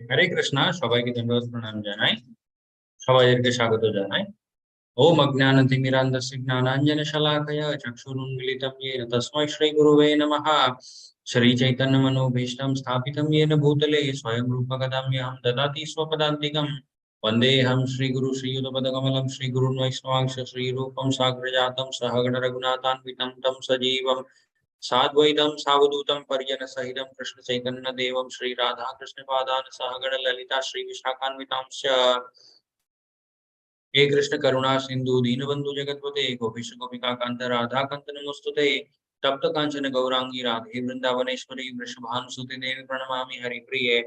হরে কৃষ্ণা, সবাইকে ধন্যবাদ প্রণাম জানাই, সবাইকে স্বাগত জানাই। ওম অজ্ঞানতিমিরান্ধস্য জ্ঞানাঞ্জন শলাকয়া চক্ষুরুন্মিলিতং येन তস্मै শ্রী গুরুবে নমঃ। শ্রী চৈতন্য মনোভীষ্টং স্থাপিतं येन भूतले स्वयं रूपकदाम्यहं ददाति स्वपदान्तिकं। वन्देऽहं श्रीगुरु श्रीयुतपदकमलं श्रीगुरुन् वैष्णवांश श्रीरूपं साग्रजातं सहगण रघुनाथान्वितं तं सजीवं साद्वैतं सावधूतं परिजनसहितं कृष्ण चैतन्य देवं श्री राधा कृष्ण पादान् सहगण ललिता श्री विशाखान्वितांश्च। हे कृष्ण करुणा सिंधु दीनबंधु जगतपते गोपीश गोपिका कांत राधा कांत नमोस्तुते। तप्त कांचन गौरांगी राधे वृंदावनेश्वरी वृषभानुसुते देवी प्रणमामि हरिप्रिये।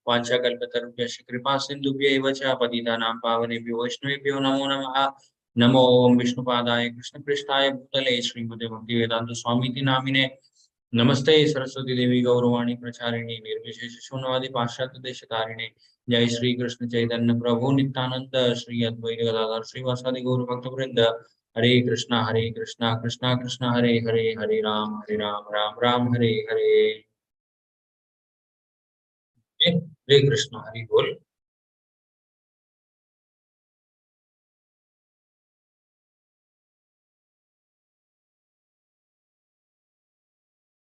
वाञ्छाकल्पतरुभ्यश्च कृपा सिन्धुभ्यैव च पतितानां पावनेभ्यो वैष्णवेभ्यो नमो नमः। नमो ओम विष्णुपादाय कृष्णपृष्ठाय भूतले श्रीमते भक्तिवेदांत स्वामीति नामिने। नमस्ते सरस्वती देवी गौरवाणी प्रचारिणी निर्विशेष शून्यवादी पाश्चात्य देशतारिणे। जय श्री कृष्ण चैतन्य प्रभु नित्यानंद श्री अद्वैत गदाधर श्रीवासादि गौर भक्त वृंद। हरे कृष्णा कृष्णा कृष्णा हरे हरे, हरे राम राम राम हरे हरे। हरे कृष्णा, हरि बोल।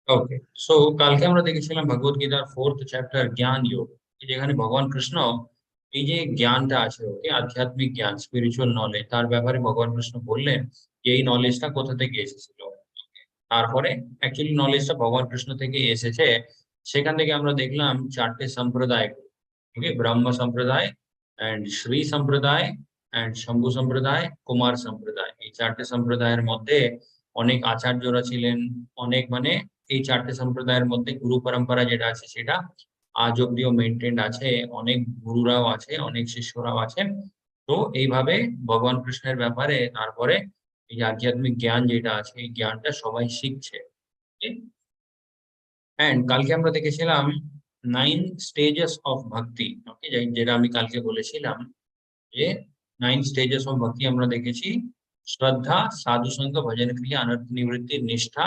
ওকে, সো কালকে আমরা দেখেছিলাম ভগবত গীতার 4th চ্যাপ্টার জ্ঞান যোগ, যেখানে ভগবান কৃষ্ণ এই যে জ্ঞানটা আছে, ওকে আধ্যাত্মিক জ্ঞান, স্পিরিচুয়াল নলেজ, তার ব্যাপারে ভগবান কৃষ্ণ বললেন যে এই নলেজটা কোথা থেকে এসেছিল। তারপরে অ্যাকচুয়ালি নলেজটা ভগবান কৃষ্ণ থেকে এসেছে। সেখান থেকে আমরা দেখলাম 4টে সম্প্রদায়, ওকে, ব্রহ্ম সম্প্রদায় এন্ড শ্রী সম্প্রদায় এন্ড শম্ভু সম্প্রদায়, কুমার সম্প্রদায়। এই 4টে সম্প্রদায়ের মধ্যে অনেক আচার্যরা ছিলেন, অনেক মানে এই 4টে সম্প্রদায়ের মধ্যে গুরু পরম্পরা যেটা আছে সেটা আজ অব্দিও মেনটেন্ড আছে, অনেক গুরুরাও আছে, অনেক শিষ্যরাও আছেন। তো এইভাবে ভগবান কৃষ্ণের ব্যাপারে তারপরে এই আধ্যাত্মিক জ্ঞান যেটা আছে এই জ্ঞানটা সবাই শিখছে। এন্ড কালকে আমরা দেখেছিলাম 9 স্টেজেস অফ ভক্তি, ওকে, যেটা আমি কালকে বলেছিলাম যে 9 স্টেজেস অফ ভক্তি আমরা দেখেছি। শ্রদ্ধা, সাধু সঙ্গ, ভজন ক্রিয়া, অনর্থ নিবৃত্তি, নিষ্ঠা,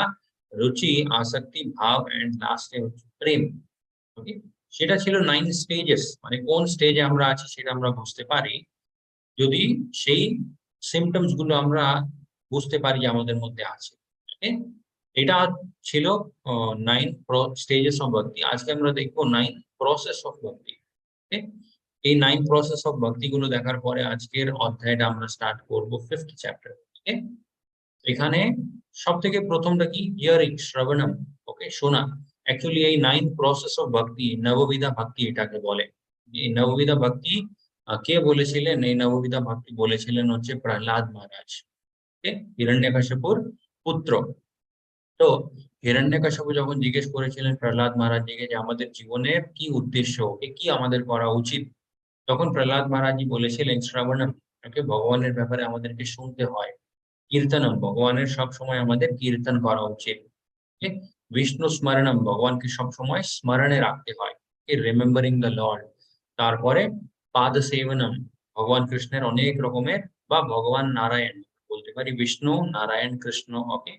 রুচি, আসক্তি, ভাব এন্ড লাস্টে হচ্ছে প্রেম। ওকে, সেটা ছিল 9 স্টেজেস। মানে কোন স্টেজে আমরা আছি সেটা আমরা বুঝতে পারি যদি সেই সিমটমস গুলো আমরা বুঝতে পারি যে আমাদের মধ্যে আছে। ওকে, এটা ছিল 9 স্টেজেস অফ ভক্তি। আজকে আমরা দেখবো 9 প্রসেস অফ ভক্তি। ওকে, এই 9 প্রসেস অফ ভক্তি গুলো দেখার পরে আজকের অধ্যায়টা আমরা স্টার্ট করব 5th চ্যাপ্টার। ওকে, এখানে সব থেকে প্রথমটা কি, হিয়ারিং, শ্রবণম, ওকে, শোনা। অ্যাকচুয়ালি এই 9 প্রসেস অফ ভক্তি, নববিধা ভক্তি এটাকে বলে। এই নববিধা ভক্তি কে বলেছিলেন? এই নববিধা ভক্তি বলেছিলেন হচ্ছে প্রহ্লাদ মহারাজ, ওকে, হিরণ্যকশিপুর পুত্র। তো হিরণ্যকশিপু যখন জিজ্ঞেস করেছিলেন প্রহ্লাদ মহারাজজিকে যে আমাদের জীবনের কি উদ্দেশ্য, কি আমাদের করা উচিত, তখন প্রহ্লাদ মহারাজজি বলেছিলেন শ্রবণম, ওকে, ভগবানের ব্যাপারে আমাদেরকে শুনতে হয়। কীর্তনম, ভগবানের সব সময় আমাদের কীর্তন করা উচিত। বিষ্ণু স্মরণম, ভগবানকে সব সময় স্মরণে রাখতে হয়, রিমেম্বারিং দ্য লর্ড। তারপরে পাদ সেবনম, ভগবান কৃষ্ণের অনেক রকমের বা ভগবান নারায়ণ বলতে পারি, বিষ্ণু নারায়ণ কৃষ্ণ, ওকে,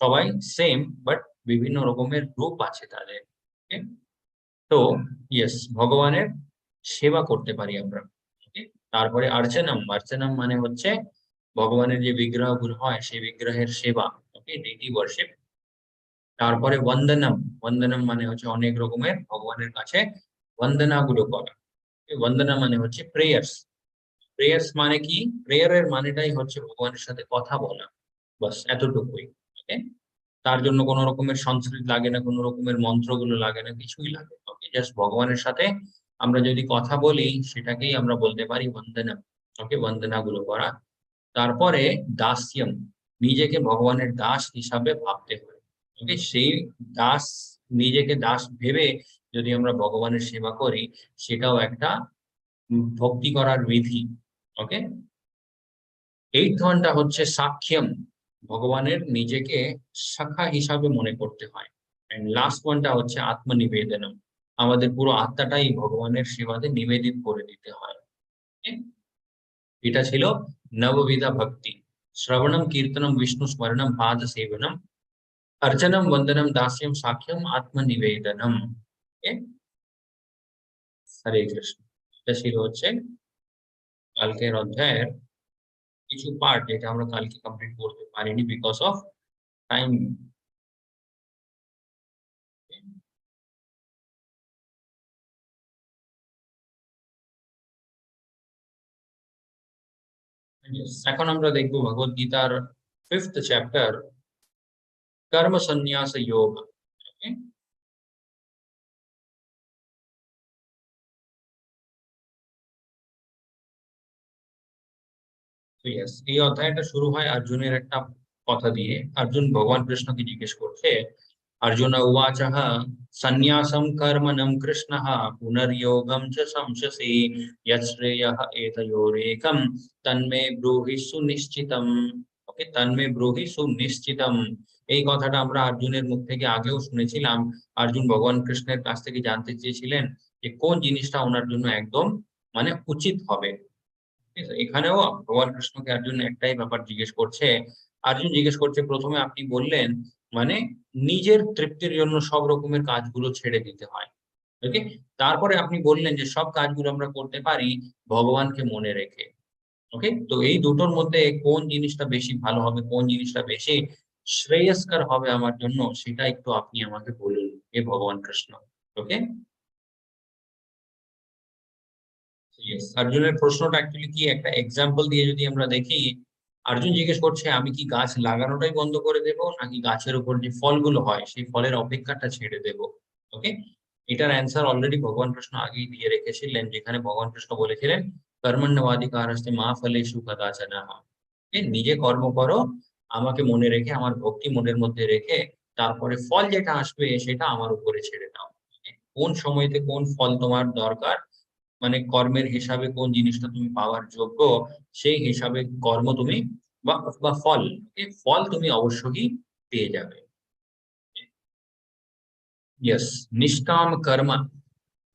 সবাই সেম বাট বিভিন্ন রকমের রূপ আছে তাদের। তো ইয়েস, ভগবানের সেবা করতে পারি আমরা। তারপরে অর্চনম, অর্চনম মানে হচ্ছে ভগবানের যে বিগ্রহগুলো হয় সেই বিগ্রহের সেবা, ওকে, ডিটি ওয়ার্শিপ। তারপরে বন্দনম, বন্দনম মানে হচ্ছে অনেক রকমের ভগবানের কাছে বন্দনা গুলো করা। বন্দনা মানে হচ্ছে প্রেয়ার্স। প্রেয়ার্স মানে কি? প্রেয়ারের মানেটাই হচ্ছে ভগবানের সাথে কথা বলা, বাস এতটুকুই। ওকে, তার জন্য কোনো রকমের সংস্কৃত লাগে না, কোনো রকমের মন্ত্রগুলো লাগে না, কিছুই লাগে। ওকে, জাস্ট ভগবানের সাথে আমরা যদি কথা বলি সেটাকেই আমরা বলতে পারি বন্দনা। ওকে, বন্দনা গুলো করা। তারপরে দাস্যম, নিজেকে ভগবানের দাস হিসাবে ভাবতে হয়। ওকে, সেই দাস, নিজেকে দাস ভেবে যদি আমরা ভগবানের সেবা করি সেটাও একটা ভক্তি করার বিধি। ওকে, 8 ঘন্টা হচ্ছে সাক্ষম, ভগবানের নিজেকে শাখা হিসাবে মনে করতে হয়। এন্ড লাস্ট ওয়ানটা হচ্ছে আত্মনিবেদনম, আমাদের পুরো আত্মাটাই ভগবানের সেবাতে নিবেদিত করে দিতে হয়। এটা ছিল নববিধা ভক্তি। শ্রবণম, কীর্তনম, বিষ্ণু স্মরণম, পাদ সেবনম, অর্চনম, বন্দনম, দাস্যম, সাক্ষম, আত্মনিবেদনম। হরে কৃষ্ণ। এটা ছিল হচ্ছে কালকের অধ্যায়ের কিছু পার্ট, যেটা আমরা কালকে কমপ্লিট করতে পারিনি বিকজ অফ টাইম। এখন আমরা দেখবো ভগবত গীতার 5th চ্যাপ্টার, কর্ম সন্ন্যাস যোগ। এই অধ্যায়টা শুরু হয় অর্জুনের একটা কথা দিয়ে। অর্জুন ভগবান কৃষ্ণকে জিজ্ঞেস করছে, अर्जुन उवाचः सन्न्यासं कर्मणं कृष्णः पुनर्योगं च संशसि यच्छ्रेयः एतयोरेकं तन्मे ब्रूहि सुनिश्चितम्। ওকে, তন্মে ব্রূহি সুনিশ্চিতম। এই কথাটা আমরা অর্জুনের মুখ থেকে আগেও শুনেছিলাম। অর্জুন ভগবান কৃষ্ণের কাছ থেকে জানতে চেয়েছিলেন যে কোন জিনিসটা ওনার জন্য একদম মানে উচিত হবে। ঠিক আছে, এখানেও ভগবান কৃষ্ণকে অর্জুন একটাই ব্যাপার জিজ্ঞেস করছে। অর্জুন জিজ্ঞেস করছে, প্রথমে আপনি বললেন মানে নিজের তৃপ্তির জন্য সব রকমের কাজগুলো ছেড়ে দিতে হয়। ওকে, তারপরে আপনি বললেন যে সব কাজগুলো আমরা করতে পারি ভগবানকে মনে রেখে। ওকে, তো এই দুটোর মধ্যে কোন জিনিসটা বেশি ভালো হবে, কোন জিনিসটা বেশি শ্রেয়স্কর হবে আমার জন্য, সেটা একটু আপনি আমাকে বলুন হে ভগবান কৃষ্ণ। ওকে, অর্জুনের প্রশ্নটা অ্যাকচুয়ালি কি, একটা এক্সাম্পল দিয়ে যদি আমরা দেখি, অর্জুন জিজ্ঞেস করছে আমি কি গাছ লাগানোটাই বন্ধ করে দেব, নাকি গাছের উপর যে ফলগুলো হয় সেই ফলের অপেক্ষাটা ছেড়ে দেব। ওকে, এটার অ্যান্সার অলরেডি ভগবান কৃষ্ণ আগেই দিয়ে রেখেছিলেন, যেখানে ভগবান কৃষ্ণ বলেছিলেন কর্মণ্যবাধিকারস্তে মা ফলেষু কদাচনঃ। নিজে কর্ম করো, আমাকে মনে রেখে, আমার ভক্তি মনের মধ্যে রেখে, তারপরে ফল যেটা আসবে সেটা আমার উপরে ছেড়ে দাও। কোন সময়তে কোন ফল তোমার দরকার, মানে কর্মের হিসাবে কোন জিনিসটা তুমি পাওয়ার যোগ্য, সেই হিসাবে কর্ম তুমি বা বা ফল, ফল তুমি অবশ্যই পেয়ে যাবে। ইয়েস, নিষ্কাম কর্মা।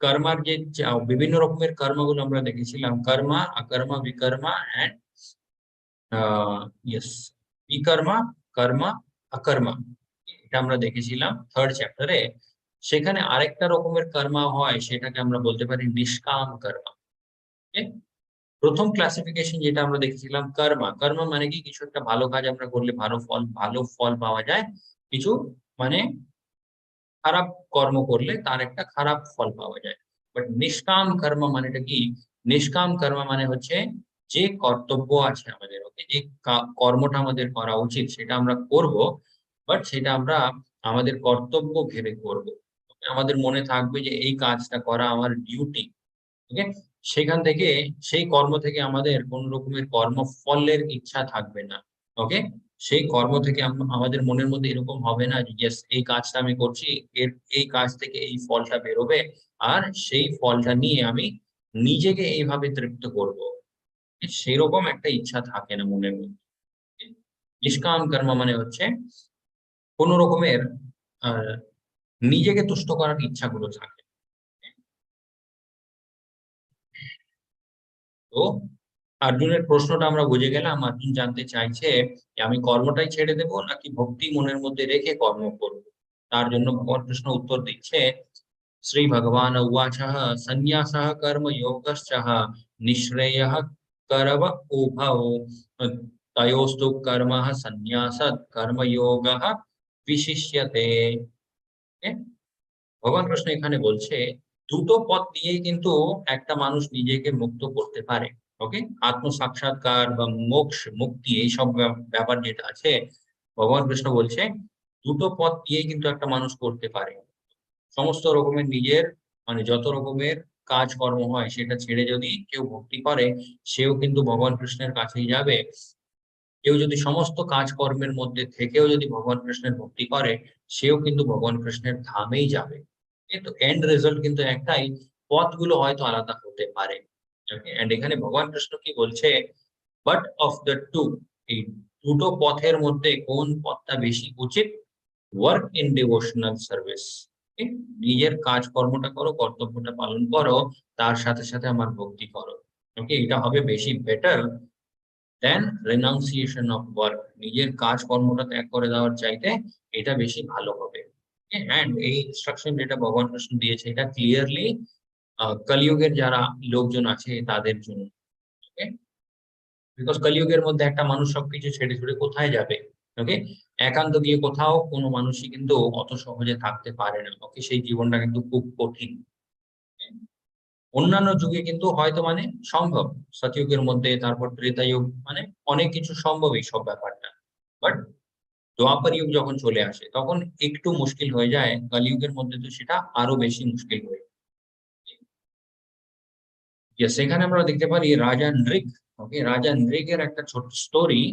কর্মার যে বিভিন্ন রকমের কর্মগুলো আমরা দেখেছিলাম, কর্মা, আকর্মা, বিকর্মা এন্ড ইয়েস বিকর্মা, কর্মা, আকর্মা। এটা আমরা দেখেছিলাম 3rd চ্যাপ্টারে। সেখানে আরেকটা রকমের কর্মা হয়, সেটাকে আমরা বলতে পারি নিষ্কাম কর্মা। প্রথম ক্লাসিফিকেশন যেটা আমরা দেখেছিলাম কর্মা, কর্মা মানে কি, কিছু একটা ভালো কাজ আমরা করলে ভালো ফল পাওয়া যায়। কিছু মানে খারাপ কর্ম করলে তার একটা খারাপ ফল পাওয়া যায়। বাট নিষ্কাম কর্ম মানেটা কি? নিষ্কাম কর্ম মানে হচ্ছে যে কর্তব্য আছে আমাদের, ওকে, যে কর্মটা আমাদের করা উচিত সেটা আমরা করব, বাট সেটা আমরা আমাদের কর্তব্য ভেবে করব। আমাদের মনে থাকবে যে এই কাজটা করা আমার ডিউটি। ওকে, সেখান থেকে, সেই কর্ম থেকে আমাদের কোন রকমের কর্মফলের ইচ্ছা থাকবে না। ওকে, সেই কর্ম থেকে আমাদের মনের মধ্যে এরকম হবে না যে yes, এই কাজটা আমি করছি, এর এই কাজ থেকে এই ফলটা বেরোবে, আর সেই ফলটা নিয়ে আমি নিজেকে এইভাবে তৃপ্ত করব। সেরকম একটা ইচ্ছা থাকে না মনের মধ্যে। নিষ্কাম কর্ম মানে হচ্ছে কোন রকমের আহ নিজেকে তুষ্ট করার ইচ্ছাগুলো থাকে। তো অর্জুনের প্রশ্নটা আমরা বুঝে গেলাম। অর্জুন জানতে চাইছে যে আমি কর্মটাই ছেড়ে দেব নাকি ভক্তি মনের মধ্যে রেখে কর্ম করব। তার জন্য ভগবান কৃষ্ণ উত্তর দিচ্ছে, শ্রী ভগবান উবাচঃ সন্ন্যাসঃ কর্ম যোগশ্চঃ নিঃশ্রেয়ঃ করব উভৌ তয়োস্তু কর্মঃ সন্ন্যাসাৎ কর্মযোগঃ বিশিষ্যতে। ভগবান কৃষ্ণ এখানে বলছে দুটো পথ দিয়েই কিন্তু একটা মানুষ নিজেকে মুক্ত করতে পারে। ওকে, আত্ম সাক্ষাৎকার বা মোক্ষ, মুক্তি, এইসব ব্যাপার যেটা আছে, ভগবান কৃষ্ণ বলছে দুটো পথ দিয়েই কিন্তু একটা মানুষ করতে পারে। সমস্ত রকমের নিজের মানে যত রকমের কাজকর্ম হয় সেটা ছেড়ে যদি কেউ ভক্তি করে, সেও কিন্তু ভগবান কৃষ্ণের কাছেই যাবে। কেউ যদি সমস্ত কাজকর্মের মধ্যে থেকেও যদি ভগবান কৃষ্ণের ভক্তি করে, সেও কিন্তু ভগবান কৃষ্ণের ধামেই যাবে। কিন্তু এন্ড রেজাল্ট কিন্তু একটাই, পথগুলো হয়তো আলাদা হতে পারে। এন্ড এখানে ভগবান কৃষ্ণ কি বলছে, বাট অফ দ্য টু, এই দুটো পথের মধ্যে কোন পথটা বেশি উচিত? Work in devotional service. নিজের কাজকর্মটা করো, কর্তব্যটা পালন করো, তার সাথে সাথে আমার ভক্তি করো। ওকে, এটা হবে বেশি বেটার দেন রেনাউন্সিয়েশন অফ ওয়ার্ক। নিজের কাজ কর্মটা ত্যাগ করে দেওয়ার চাইতে এটা বেশি ভালো হবে। এন্ড এই ইনস্ট্রাকশন যেটা ভগবান কৃষ্ণ দিয়েছে, এটা ক্লিয়ারলি কলিযুগের যারা লোকজন আছে তাদের জন্য। ওকে, বিকজ কলিযুগের মধ্যে একটা মানুষ সবকিছু ছেড়ে ছুড়ে কোথায় যাবে? ওকে, একান্ত গিয়ে কোথাও কোনো মানুষই কিন্তু অত সহজে থাকতে পারে না। ওকে, সেই জীবনটা কিন্তু খুব কঠিন। অন্যান্য যুগে কিন্তু হয়তো মানে সম্ভব, সতযুগের মধ্যে, তারপর ত্রেতা যুগ, মানে অনেক কিছু সম্ভব এই সব ব্যাপারটা। বাট দ্বাপর যুগ যখন চলে আসে তখন একটু মুশকিল হয়ে যায়, কলিযুগের মধ্যে তো সেটা আরো বেশি মুশকিল হয়ে যায়। সেখানে আমরা দেখতে পারি রাজা নৃগ। ওকে, রাজা নৃগের একটা ছোট স্টোরি।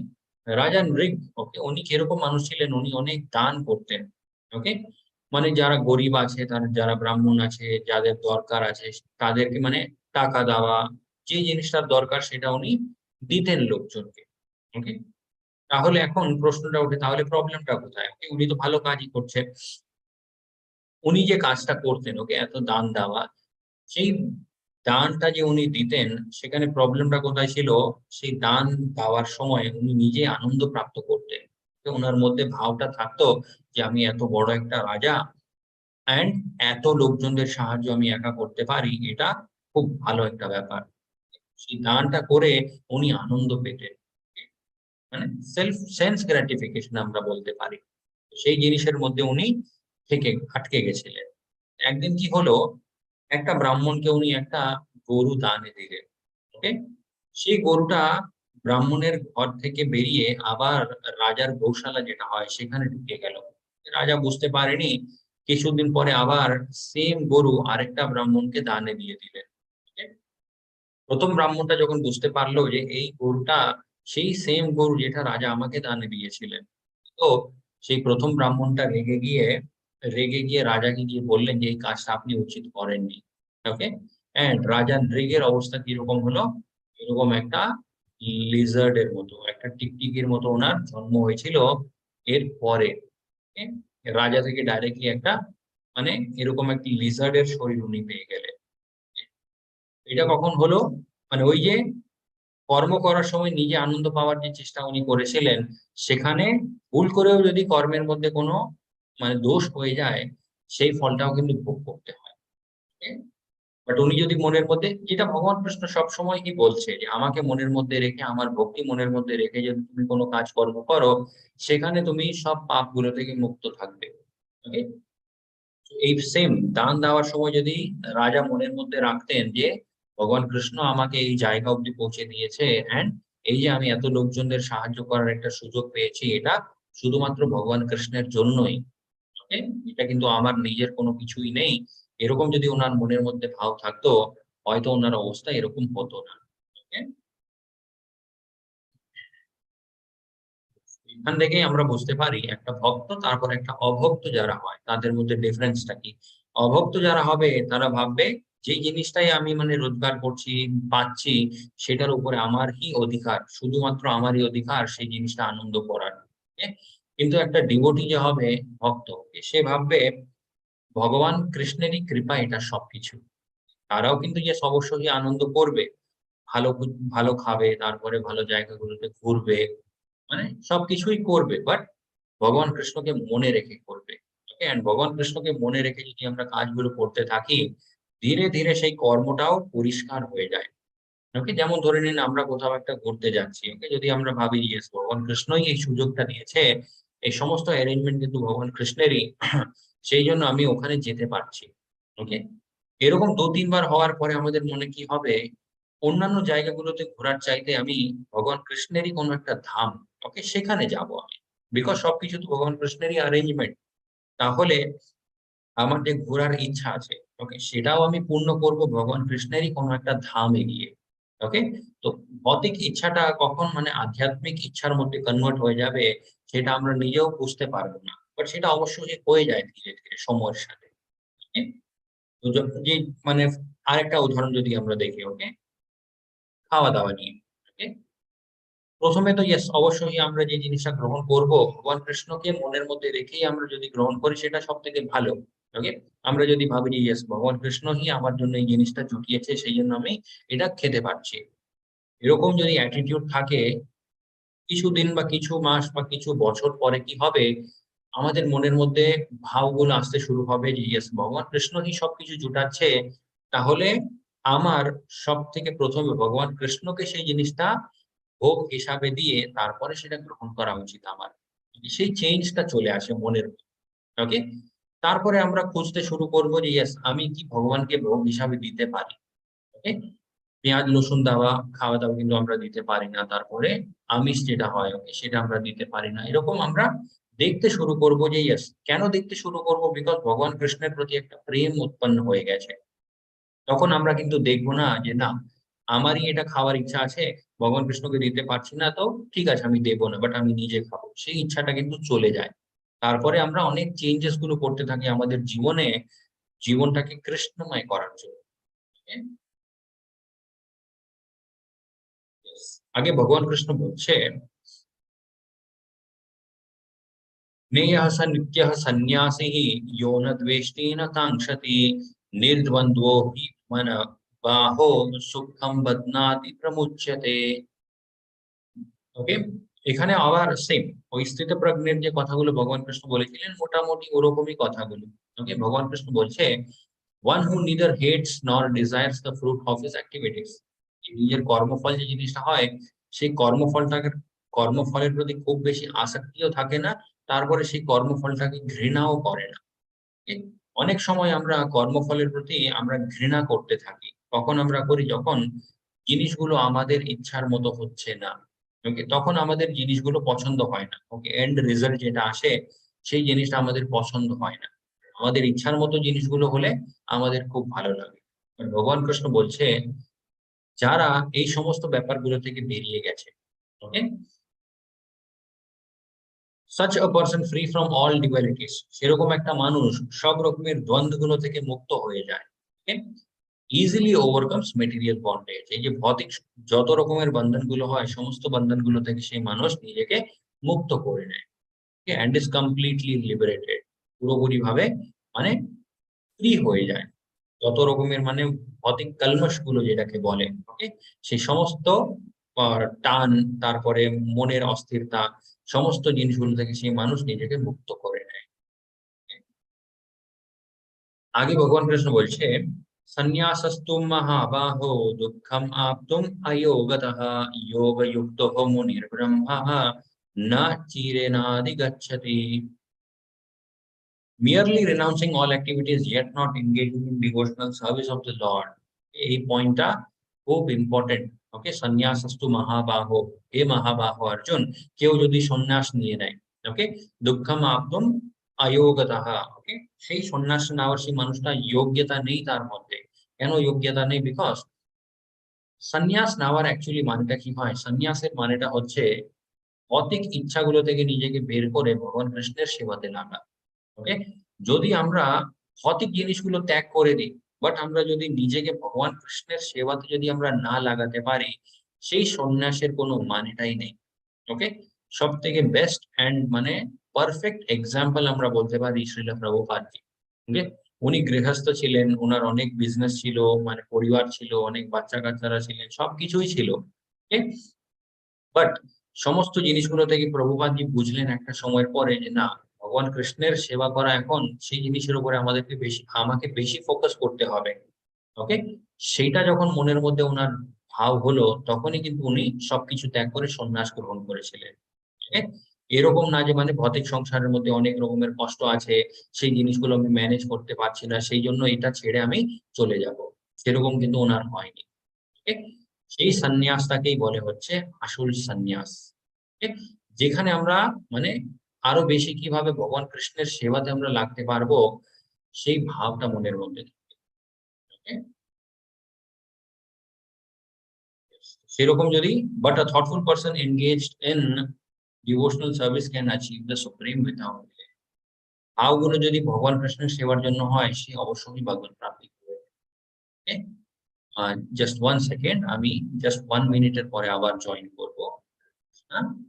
রাজা নৃগ, ওকে, উনি কিরকম মানুষ ছিলেন, উনি অনেক দান করতেন। ওকে, মানে যারা গরিব আছে, তার যারা ব্রাহ্মণ আছে, যাদের দরকার আছে, তাদেরকে মানে টাকা দেওয়া, যে জিনিসটার দরকার সেটা উনি দিতেন লোকজনকে। ওকে, তাহলে এখন প্রশ্নটা ওঠে, তাহলে প্রবলেমটা কোথায়? Okay, উনি তো ভালো কাজই করছেন। উনি যে কাজটা করতেন, ওকে, এত দান দেওয়া, সেই দানটা যে উনি দিতেন, সেখানে প্রবলেমটা কোথায় ছিল? সেই দান দেওয়ার সময় উনি নিজে আনন্দ প্রাপ্ত করতেন। তো উনার মধ্যে ভাবটা থাকতো যে আমি এত বড় একটা রাজা, অ্যান্ড এত লোকজনদের সাহায্য আমি একা করতে পারি, এটা খুব ভালো একটা ব্যাপার। সেই দানটা করে উনি আনন্দ পেতেন, মানে সেলফ সেন্স গ্র্যাটিফিকেশন আমরা বলতে পারি। সেই জিনিসের মধ্যে উনি থেকে আটকে গেছিলেন। একদিন কি হলো, একটা ব্রাহ্মণকে উনি একটা গরু দানে দিলেন। ওকে, সেই গরুটা ব্রাহ্মণের ঘর থেকে বেরিয়ে আবার রাজার গৌশালা যেটা হয় সেখানে ঢুকে গেল। রাজা বুঝতে পারেনি, কিছুদিন পরে আবার সেম গরু আরেকটা ব্রাহ্মণকে দানে দিয়ে দিলেন। ওকে? প্রথম ব্রাহ্মণটা যখন বুঝতে পারলো যে এই গরুটা সেই সেম গরু যেটা রাজা আমাকে দানে দিয়েছিলেন, তো সেই প্রথম ব্রাহ্মণটা রেগে গিয়ে রাজাকে গিয়ে বললেন যে এই কাজটা আপনি উচিত করেননি। ওকে, এন্ড রাজা নৃগের অবস্থা কিরকম হলো, এরকম একটা লিজার্ড এর মতো, একটা টিকটিকির মতো ওনার জন্ম হয়েছিল। এর পরে okay? রাজা থেকে ডাইরেক্টলি একটা মানে এরকম একটি লিজার্ড এর শরীর উনি পেয়ে গেলেন। এটা কখন হলো? মানে ওই যে কর্ম করার সময় নিজে আনন্দ পাওয়ার যে চেষ্টা উনি করেছিলেন, সেখানে ভুল করেও যদি কর্মের মধ্যে কোনো মানে দোষ হয়ে যায়, সেই ফলটাও কিন্তু ভোগ করতে হয়। বাট উনি যদি মনের মধ্যে, যেটা ভগবান কৃষ্ণ সবসময় কি বলছে, যে আমাকে মনের মধ্যে রেখে, আমার ভক্তি মনের মধ্যে রেখে যদি তুমি কোনো কাজ কর্ম করো, সেখানে তুমি সব পাপগুলো থেকে মুক্ত থাকবে। ওকে, এই সেম দান দেওয়ার সময় যদি রাজা মনের মধ্যে রাখতেন যে ভগবান কৃষ্ণ আমাকে এই জায়গা অব্দি পৌঁছে দিয়েছে, এন্ড এই যে আমি এত লোকজনদের সাহায্য করার একটা সুযোগ পেয়েছি, এটা শুধুমাত্র ভগবান কৃষ্ণের জন্যই। ওকে, এটা কিন্তু আমার নিজের কোনো কিছুই নেই, এরকম যদি ওনার মনের মধ্যে ভাব থাকতো, হয়তো ওনার অবস্থা এরকম হতো না। ওকে, এখান থেকেই আমরা বুঝতে পারি একটা ভক্ত তারপর একটা অভক্ত যারা হয় তাদের মধ্যে ডিফারেন্সটা কি। অভক্ত যারা হবে তারা ভাববে যে জিনিসটাই আমি মানে রোজগার করছি, পাচ্ছি, সেটার উপরে আমারই অধিকার, শুধুমাত্র আমারই অধিকার সেই জিনিসটা আনন্দ করার। Okay? কিন্তু একটা ডিভোটি যে হবে, ভক্ত, সে ভাববে ভগবান কৃষ্ণেরই কৃপা এটা সবকিছু। তারাও কিন্তু যে অবশ্যই আনন্দ করবে, ভালো খাবে, তারপরে ভালো জায়গাগুলোতে ঘুরবে, মানে সবকিছুই করবে, বাট ভগবান কৃষ্ণকে মনে রেখে করবে। ওকে, এন্ড ভগবান কৃষ্ণকে মনে রেখে যদি আমরা কাজগুলো করতে থাকি, ধীরে ধীরে সেই কর্মটাও পরিষ্কার হয়ে যায়। ওকে, যেমন ধরে নিন আমরা কোথাও একটা ঘুরতে যাচ্ছি, ওকে, যদি আমরা ভাবি ইয়েস ভগবান কৃষ্ণই এই সুযোগটা দিয়েছে, এই সমস্ত অ্যারেঞ্জমেন্ট কিন্তু ভগবান কৃষ্ণেরই, সেই জন্য আমি ওখানে যেতে পারছি। ওকে, এরকম ২-৩ বার হওয়ার পরে আমাদের মনে কি হবে, অন্যান্য জায়গাগুলোতে ঘোরার চাইতে আমি ভগবান কৃষ্ণেরই কোনো একটা ধাম, ওকে, সেখানে যাব আমি। বিকজ সবকিছু তো ভগবান কৃষ্ণেরই অ্যারেঞ্জমেন্ট। তাহলে আমার যে ঘোরার ইচ্ছা আছে, ওকে, সেটাও আমি পূর্ণ করব ভগবান কৃষ্ণেরই কোনো একটা ধামে গিয়ে। ওকে, তো ভৌতিক ইচ্ছাটা কখন মানে আধ্যাত্মিক ইচ্ছার মধ্যে কনভার্ট হয়ে যাবে, সেটা আমরা নিজেও বুঝতে পারবো না। বাট সেটা অবশ্যই হয়ে যায় ধীরে ধীরে সময়ের সাথে। ওকে, তো যে মানে আরেকটা উদাহরণ যদি আমরা দেখি, ওকে, খাওয়া দাওয়া নিয়ে। ওকে, প্রথমে তো ইয়েস অবশ্যই আমরা যে জিনিসটা গ্রহণ করব, ভগবান কৃষ্ণকে মনের মধ্যে রেখেই আমরা যদি গ্রহণ করি, সেটা সব থেকে ভালো। ওকে, আমরা যদি ভাবি যে ইয়েস ভগবান কৃষ্ণই আমার জন্য এই জিনিসটা জুটিয়েছে, সেই জন্য আমি এটা খেতে পারছি, এরকম যদি অ্যাটিটিউড থাকে, কিছুদিন বা কিছু মাস বা কিছু বছর পরে কি হবে, আমাদের মনের মধ্যে ভাবগুলো আসতে শুরু হবে যে ইয়েস ভগবান কৃষ্ণই সবকিছু জুটাচ্ছে, তাহলে আমার সব থেকে প্রথমে ভগবান কৃষ্ণকে সেই জিনিসটা ভোগ হিসাবে দিয়ে তারপরে সেটা গ্রহণ করা উচিত আমার। সেই চেঞ্জটা চলে আসে মনের মধ্যে। ওকে? তারপরে আমরা খুঁজতে শুরু করব যে ইয়েস আমি কি ভগবানকে ভোগ হিসাবে দিতে পারি। ওকে? পেঁয়াজ রসুন দেওয়া খাওয়া-দাওয়া কিন্তু আমরা দিতে পারি না। তারপরে আমিষ যেটা হয় ওকে সেটা আমরা দিতে পারি না। এরকম আমরা দেখতে শুরু করব যে ইয়েস কেন দেখতে শুরু করব? বিকজ ভগবান কৃষ্ণের প্রতি একটা প্রেম উৎপন্ন হয়ে গেছে। তখন আমরা কিন্তু দেখব না যে না, আমারই এটা খাওয়ার ইচ্ছা আছে, ভগবান কৃষ্ণকে দিতে পারছি না তো ঠিক আছে আমি দেব না। বাট আমি নিজে খাবো। সেই ইচ্ছাটা কিন্তু চলে যায়। তারপরে আমরা অনেক চেঞ্জেস গুলো করতে থাকি আমাদের জীবনে, জীবনটাকে কৃষ্ণময় করার জন্য। হ্যাঁ? Yes. আগে ভগবান কৃষ্ণ বলছে, "नेयः स नित्यः सन्न्यासी यो न द्वेष्टि न काङ्क्षति निर्द्वन्द्वो हि मनः बाहो सुखं बध्नाति प्रमुच्यते।" ওকে? এখানে আবার সেম ওই স্থিতপ্রজ্ঞের যে কথাগুলো ভগবান কৃষ্ণ বলেছিলেন মোটামুটি ওরকমই কথাগুলো। ওকে? ভগবান কৃষ্ণ বলছে, "One who neither hates nor desires the fruit of his activities." নিজের কর্মফল যে জিনিসটা হয়, সেই কর্মফলের প্রতি খুব বেশি আসক্তিও থাকে না। তারপরে সেই কর্মফলটাকে ঘৃণাও করে না। এ অনেক সময় আমরা কর্মফলের প্রতি আমরা ঘৃণা করতে থাকি। কখন আমরা করি? যখন জিনিসগুলো আমাদের ইচ্ছার মতো হচ্ছে না। ওকে? তখন আমাদের জিনিসগুলো পছন্দ হয় না। ওকে? এন্ড রেজাল্ট যেটা আসে সেই জিনিসটা আমাদের পছন্দ হয় না। আমাদের ইচ্ছার মতো জিনিসগুলো হলে আমাদের খুব ভালো লাগে। আর ভগবান কৃষ্ণ বলছে, যারা এই সমস্ত ব্যাপারগুলো থেকে বেরিয়ে গেছে, ওকে? such a person free from all dualities সেরকম একটা মানুষ সব রকমের দ্বন্দ্বগুলো থেকে মুক্ত হয়ে যায়। ওকে? ইজিলি ওভারকামস মেটেরিয়াল বন্ডেজ এই যে ভৌতিক যত রকমের বন্ধনগুলো হয় সমস্ত বন্ধনগুলো থেকে সেই মানুষ নিজেকে মুক্ত করে নেয়। ওকে? অ্যান্ড ইজ কমপ্লিটলি লিবারেটেড পুরোপুরি ভাবে মানে ফ্রি হয়ে যায়। যত রকমের মানে ভৌতিক কলমশ গুলো যেটাকে বলে, ওকে? সেই সমস্ত টান তারপরে মনের অস্থিরতা সমস্ত জিনিসগুলো থেকে সেই মানুষ নিজেকে মুক্ত করে নেয়। আগে ভগবান কৃষ্ণ বলছে, "সন্ন্যাসস্তু মহাবাহো দুঃখম আপ্তুম অয়োগতঃ যোগযুক্তো মুনির্ব্রহ্মঃ না চিরেনাধিগচ্ছতি।" Merely renouncing all activities yet not engaging in devotional service of the Lord. এই পয়েন্টটা খুব ইম্পর্টেন্ট। ওকে? সন্ন্যাসস্তু মহাবাহো, হে মহাবাহো অর্জুন, কেউ যদি সন্ন্যাস নিয়ে নেয়, ওকে? দুঃখম আপ্তুম অয়োগতঃ, ওকে? সেই সন্ন্যাস নেওয়ার সেই মানুষটা যোগ্যতা নেই তার মধ্যে। কেন যোগ্যতা নেই? বিকজ সন্ন্যাস নেওয়ার অ্যাকচুয়ালি মানেটা কি হয়? সন্ন্যাসের মানেটা হচ্ছে ভৌতিক ইচ্ছাগুলো থেকে নিজেকে বের করে ভগবান কৃষ্ণের সেবাতে লাগা। ওকে? যদি আমরা ভৌতিক জিনিসগুলো ত্যাগ করে দিই, বাট আমরা যদি নিজেকে ভগবান কৃষ্ণের সেবাতে যদি আমরা না লাগাতে পারি, সেই সন্ন্যাসের কোনো মানেটাই নেই। ওকে? সবথেকে বেস্ট অ্যান্ড মানে পারফেক্ট এক্সাম্পল আমরা বলতে পারি শ্রীল প্রভুপাদজি। ওকে? উনি গৃহস্থ ছিলেন, উনার অনেক বিজনেস ছিল, মানে পরিবার ছিল, অনেক বাচ্চা-কাচ্চারা ছিলেন, সবকিছুই ছিল। ওকে? বাট সমস্ত জিনিসগুলো থেকে প্রভুপাদজি বুঝলেন একটা সময়ের পরে যে না, ভগবান কৃষ্ণের সেবা করা এখন সেই জিনিসের উপরে আমাকে বেশি ফোকাস করতে হবে। ওকে? সেইটা যখন মনের মধ্যে উনার ভাব হলো, তখনই কিন্তু উনি সবকিছু ত্যাগ করে সন্ন্যাস গ্রহণ করেছিলেন। ওকে? এরকম না যে মানে ভৌতিক সংসারের মধ্যে অনেক রকমের কষ্ট আছে, সেই জিনিসগুলো আমি ম্যানেজ করতে পারছি না, সেইজন্য এটা ছেড়ে আমি চলে যাব। সেরকম কিন্তু উনার হয়নি। ওকে? সেই সন্ন্যাসটাকেই বলে হচ্ছে আসল সন্ন্যাস। ওকে? যেখানে আমরা মানে আরো বেশি কিভাবে ভগবান কৃষ্ণের সেবাতে আমরা লাগতে পারবো, সেই ভাবটা মনের মধ্যে থাকে। ওকে? সেরকম যদি but a thoughtful person engaged in devotional service can achieve the supreme without delay. ভাবগুলো যদি ভগবান কৃষ্ণের সেবার জন্য হয়, সে অবশ্যই ভগবান প্রাপ্তি করবে। ওকে? জাস্ট 1 সেকেন্ড আমি জাস্ট 1 মিনিটের পরে আবার জয়েন করব। হ্যাঁ?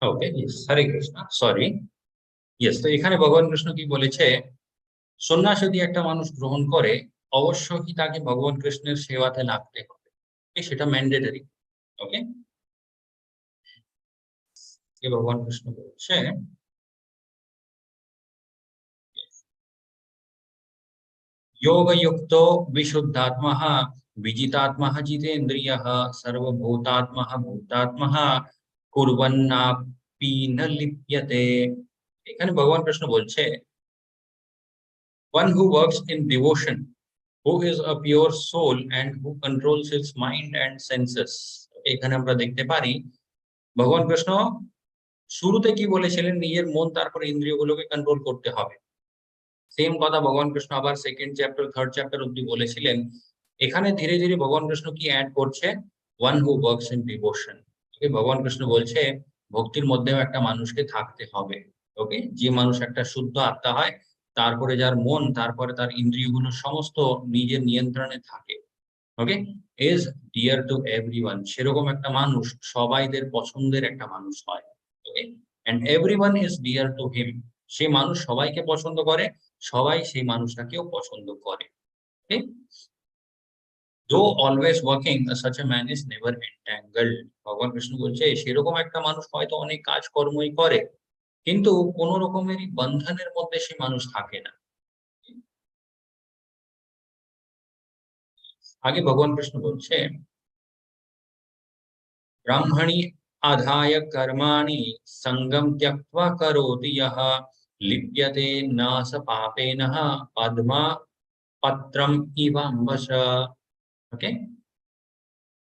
ওকে, হরে কৃষ্ণ, সরি। ইয়েস, তো এখানে ভগবান কৃষ্ণ কি বলেছে, সন্ন্যাস যদি একটা মানুষ গ্রহণ করে, অবশ্যই তাকে ভগবান কৃষ্ণের সেবাতে লাগতে হবে। সেটা ম্যান্ডেটরি। ওকে, ভগবান কৃষ্ণ বলছে, योगयुक्तो विशुद्धात्मः विजितात्मः जितेन्द्रियः सर्वभूतात्मः भूतात्मः कुर्वन्नापि न लिप्यते। এখানে ভগবান কৃষ্ণ বলছে, one who works in devotion, who is a pure soul and who controls his mind and senses। এখানে আমরা দেখতে পারি ভগবান কৃষ্ণ শুরুতে কি বলেছিলেন, নিজের মন তারপর ইন্দ্রিয়গুলোকে কন্ট্রোল করতে হবে। সেম কথা ভগবান কৃষ্ণ আবার সেকেন্ড চ্যাপ্টার থার্ড চ্যাপ্টার অব্দি বলেছিলেন। এখানে ধীরে ধীরে ভগবান কৃষ্ণ কি অ্যাড করছে, one who works in devotion. Okay, ভগবান কৃষ্ণ বলছে ভক্তির মধ্যেও একটা মানুষকে থাকতে হবে। ওকে, যে মানুষ একটা শুদ্ধ আত্মা হয়, তারপরে যার মন, তারপরে তার ইন্দ্রিয়গুলো সমস্ত নিজের নিয়ন্ত্রণে থাকে। Okay, is dear to everyone, সেরকম একটা মানুষ সবাইদের পছন্দের একটা মানুষ হয়। Okay, and everyone is dear to him, সে মানুষ সবাইকে পছন্দ করে, সবাই সেই মানুষটাকেও পছন্দ করে। Okay, though always working such a man is never entangled. ভগবান কৃষ্ণ বলছে সেরকম একটা মানুষ হয়তো অনেক কাজকর্মই করে, কিন্তু কোন রকমেরই বন্ধনের মধ্যে সে মানুষ থাকে না। আগে ভগবান কৃষ্ণ বলছে, ब्रह्मणि आधाय कर्माणि संगम त्यक्त्वा करोति यः लिप्यते न स पापेन पद्मा पत्रम इव अम्बस। Okay,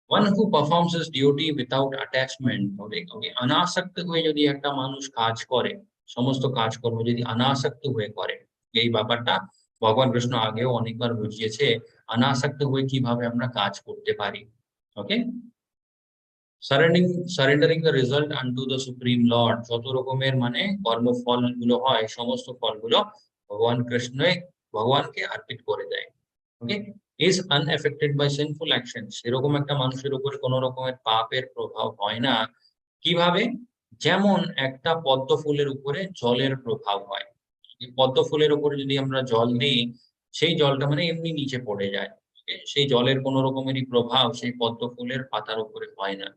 one who performs his duty without attachment। Okay, অনাসক্ত হয়ে যদি একটা মানুষ কাজ করে, সমস্ত কাজকর্ম যদি অনাসক্ত হয়ে করে, এই ব্যাপারটা ভগবান কৃষ্ণ আগেও অনেকবার বুঝিয়েছে, অনাসক্ত হয়ে কিভাবে আমরা কাজ করতে পারি। Okay, surrendering the result unto the supreme lord, যত রকমের মানে কর্মফল গুলো হয়, সমস্ত ফলগুলো ভগবান কৃষ্ণ ভগবানকে অর্পিত করে দেয়। Okay, is unaffected by sinful action, সেরকম একটা মানুষের উপরে কোনো রকমের পাপের প্রভাব হয় না। কিভাবে? যেমন একটা পদ্ম ফুলের উপরে জলের প্রভাব হয়। পদ্ম ফুলের উপরে যদি আমরা জল দিই, সেই জলটা মানে এমনি নিচে পড়ে যায়। সেই জলের কোনো রকমেরই প্রভাব সেই পদ্ম ফুলের পাতার উপরে হয় না।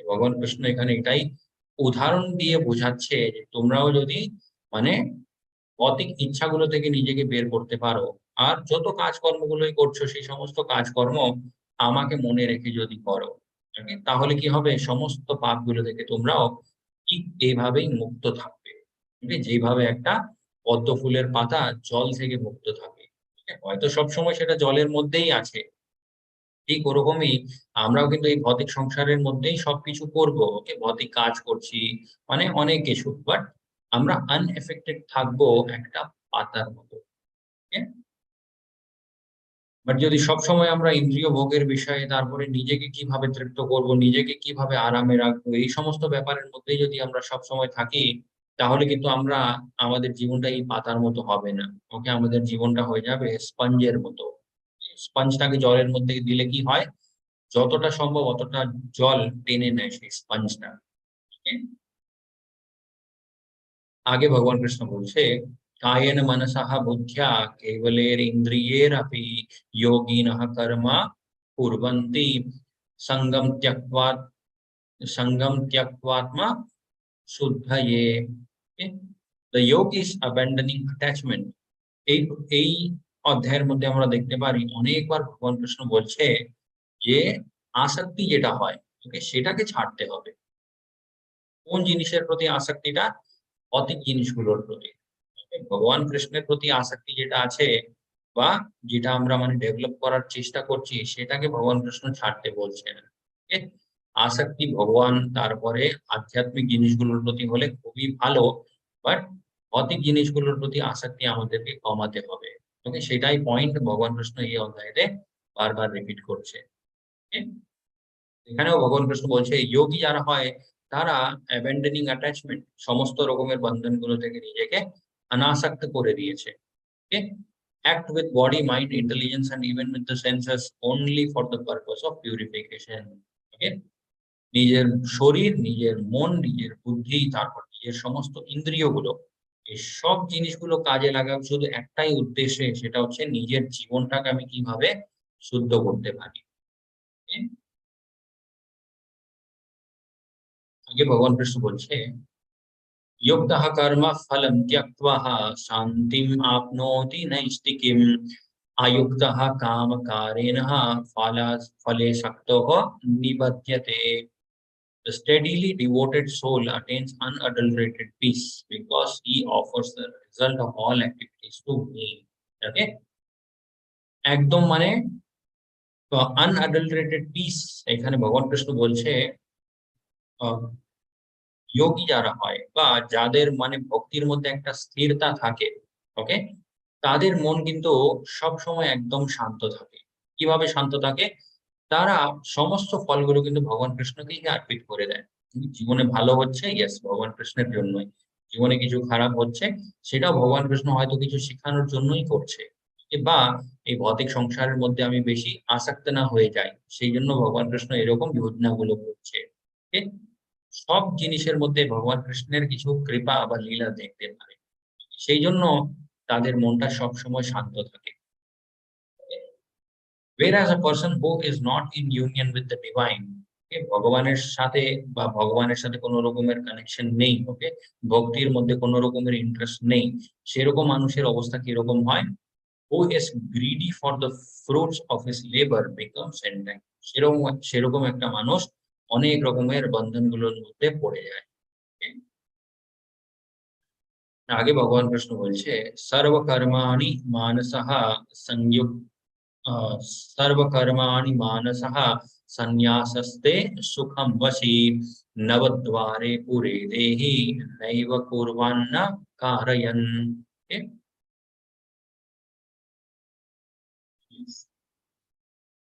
ভগবান কৃষ্ণ এখানে এটাই উদাহরণ দিয়ে বোঝাচ্ছে যে তোমরাও যদি মানে ভৌতিক ইচ্ছাগুলো থেকে নিজেকে বের করতে পারো, আর যত কাজকর্মগুলোই করছো সেই সমস্ত কাজকর্ম আমাকে মনে রেখে যদি করো, তাহলে কি হবে, সমস্ত পাপগুলো থেকে তোমরাও ঠিক এইভাবেই মুক্ত থাকবে। যেভাবে একটা পদ্ম ফুলের পাতা জল থেকে মুক্ত থাকে, হয়তো সবসময় সেটা জলের মধ্যেই আছে, ঠিক ওরকমই আমরাও কিন্তু এই ভৌতিক সংসারের মধ্যেই সবকিছু করব। ওকে, ভৌতিক কাজ করছি, মানে অনেক কিছু, বাট আমরা আনএফেক্টেড থাকবো একটা পাতার মতো। বাট যদি সবসময় আমরা ইন্দ্রিয় ভোগের বিষয়ে, তারপরে নিজেকে কিভাবে তৃপ্ত করব, নিজেকে কিভাবে আরামে রাখবো, এই সমস্ত ব্যাপারের মধ্যেই যদি আমরা সবসময় থাকি, তাহলে কিন্তু আমরা আমাদের জীবনটা এই পাতার মতো হবে না। ওকে, আমাদের জীবনটা হয়ে যাবে স্পঞ্জের মতো। স্পঞ্জটাকে জলের মধ্যে দিলে কি হয়, যতটা সম্ভব অতটা জল টেনে নেয় সেই স্পঞ্জটা। आगे भगवान कृष्ण बोलছে, कायेन मनसः बुद्ध्या केवलैरिन्द्रियैरपि योगिनः कर्म कुर्वन्ति संगम त्यक्त्वात्मा शुद्धये। the yoke is abandoning attachment। এই এই অধ্যায়ের মধ্যে আমরা দেখতে পারি অনেকবার ভগবান কৃষ্ণ বলছে যে আসক্তি যেটা হয়, ওকে, সেটাকে ছাড়তে হবে। কোন জিনিসের প্রতি আসক্তিটা? ভৌতিক জিনিসগুলোর প্রতি। ভগবান কৃষ্ণের প্রতি আসক্তি যেটা আছে, বা যেটা আমরা মানে ডেভেলপ করার চেষ্টা করছি, সেটাকে ভগবান কৃষ্ণ ছাড়তে বলছেন। ওকে, আসক্তি ভগবান তারপরে আধ্যাত্মিক জিনিসগুলোর প্রতি হলে খুবই ভালো, বাট ভৌতিক জিনিসগুলোর প্রতি আসক্তি আমাদেরকে কমাতে হবে। ওকে, সেটাই পয়েন্ট ভগবান কৃষ্ণ এই অধ্যায়ে বারবার রিপিট করছে। ওকে, এখানেও ভগবান কৃষ্ণ বলছে যোগী যারা হয় তারা অ্যাবান্ডনিং অ্যাটাচমেন্ট, সমস্ত রকমের বন্ধনগুলো থেকে নিজেকে অনাসক্ত করে দিয়েছে। ওকে, act with body mind intelligence and even with the senses only for the purpose of purification। ওকে, নিজের শরীর, নিজের মন, নিজের বুদ্ধি, তারপর নিজের সমস্ত ইন্দ্রিয়গুলো, এই সব জিনিসগুলো কাজে লাগাবো শুধু একটাই উদ্দেশ্যে, সেটা হচ্ছে নিজের জীবনটাকে আমি কিভাবে শুদ্ধ করতে পারি। Okay? আগে ভগবান কৃষ্ণ বলছে, योक्तः कर्म फलं त्यक्त्वा शान्तिम् आप्नोति नैष्टिकीम् अयुक्तः कामकारेणः फले शक्तः निबध्यते। The steadily devoted soul attains unadulterated peace because he offers the result of all activities to me. Okay? একদম মানে আনঅ্যাডাল্টারেটেড পিস, এখানে ভগবান কৃষ্ণ বলছে যোগী যারা হয় বা যাদের মানে ভক্তির মধ্যে একটা স্থিরতা থাকে, ওকে, তাদের মন কিন্তু সব সময় একদম শান্ত থাকে। কিভাবে শান্ত থাকে? তারা সমস্ত ফলগুলো কিন্তু ভগবান কৃষ্ণকেই অর্পিত করে দেয়। জীবনে ভালো হচ্ছে, ইয়েস, ভগবান কৃষ্ণের জন্যই। জীবনে কিছু খারাপ হচ্ছে, সেটাও ভগবান কৃষ্ণ হয়তো কিছু শেখানোর জন্যই করছে। বা এই ভৌতিক সংসারের মধ্যে আমি বেশি আসক্ত না হয়ে যাই, সেই জন্য ভগবান কৃষ্ণ এরকম যোজনাগুলো করছে। ওকে? সব জিনিসের মধ্যে ভগবান কৃষ্ণের কিছু কৃপা বা লীলা দেখতে পারে। সেই জন্য তাদের মনটা সবসময় শান্ত থাকে। Whereas a person who is not in union with the divine, okay, ভগবানের সাথে বা ভগবানের সাথে কোন রকমের কানেকশন নেই, ওকে, ভক্তির মধ্যে কোন রকমের ইন্টারেস্ট নেই, সেরকম মানুষের অবস্থা কিরকম হয়? Who is greedy for the fruits of his labor becomes entangled. সেরকম একটা মানুষ অনেক রকমের বন্ধনগুলোর মধ্যে পড়ে যায়। Okay? আগে ভগবান কৃষ্ণ বলছে, সর্বকর্মাণি মানসঃ সংযুক্ত सर्वकर्माणि मानसः संन्यासस्ते सुखं वशी नवद्वारे पुरे देहि नैव कुर्वन्न कारयन्। Okay?